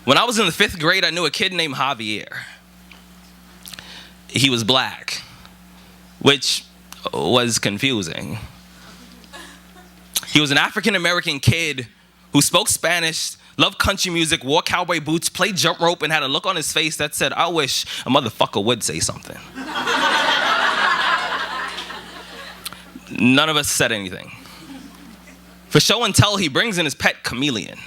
When I was in the 5th grade, I knew a kid named Javier. He was black, which was confusing. He was an African-American kid who spoke Spanish, loved country music, wore cowboy boots, played jump rope, and had a look on his face that said, I wish a motherfucker would say something. None of us said anything. For show and tell, he brings in his pet Chameleon.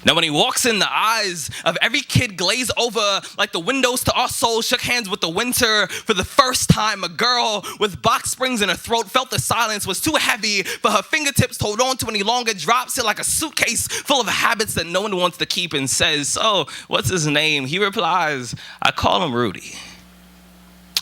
Now when he walks in, the eyes of every kid glaze over like the windows to our souls shook hands with the winter. For the first time, a girl with box springs in her throat felt the silence was too heavy for her fingertips to hold on to any longer, drops it like a suitcase full of habits that no one wants to keep, and says, so what's his name? He replies, I call him Rudy.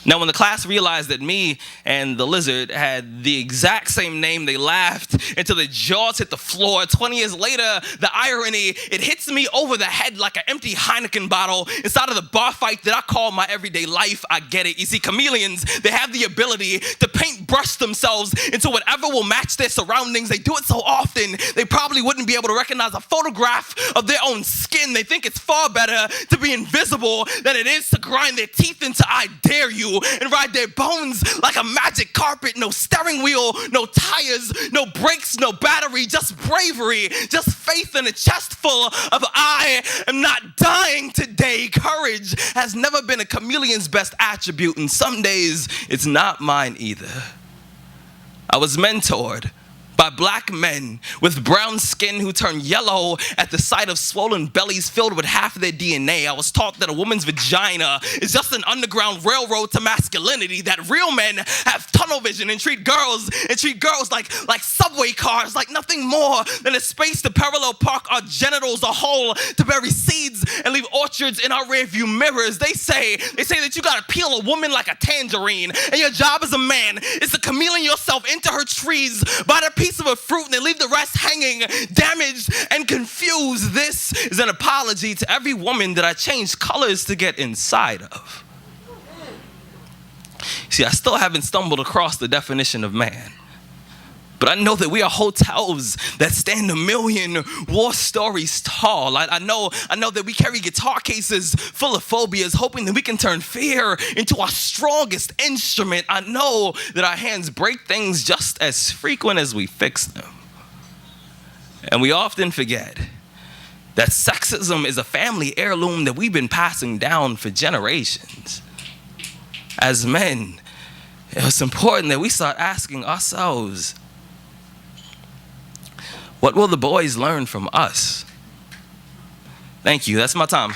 Now, when the class realized that me and the lizard had the exact same name, they laughed until their jaws hit the floor. 20 years later, the irony, it hits me over the head like an empty Heineken bottle inside of the bar fight that I call my everyday life. I get it. You see, chameleons, they have the ability to paintbrush themselves into whatever will match their surroundings. They do it so often, they probably wouldn't be able to recognize a photograph of their own skin. They think it's far better to be invisible than it is to grind their teeth into I dare you and ride their bones like a magic carpet. No steering wheel, no tires, no brakes, no battery, just bravery, just faith in a chest full of I am not dying today. Courage has never been a chameleon's best attribute, and some days it's not mine either. I was mentored by black men with brown skin who turn yellow at the sight of swollen bellies filled with half of their DNA. I was taught that a woman's vagina is just an underground railroad to masculinity, that real men have tunnel vision and treat girls like subway cars, like nothing more than a space to parallel park our genitals, a hole to bury seeds and leave orchards in our rearview mirrors. They say that you gotta peel a woman like a tangerine, and your job as a man is to chameleon yourself into her trees by the piece of a fruit, and they leave the rest hanging, damaged and confused. This is an apology to every woman that I changed colors to get inside of. See, I still haven't stumbled across the definition of man, but I know that we are hotels that stand a million war stories tall. I know that we carry guitar cases full of phobias, hoping that we can turn fear into our strongest instrument. I know that our hands break things just as frequent as we fix them. And we often forget that sexism is a family heirloom that we've been passing down for generations. As men, it's important that we start asking ourselves, what will the boys learn from us? Thank you. That's my time.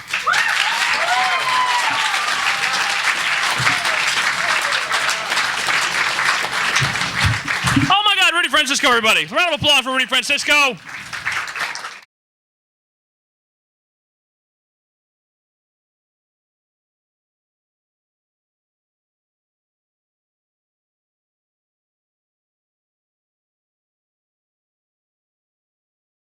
Oh my God, Rudy Francisco, everybody. Round of applause for Rudy Francisco.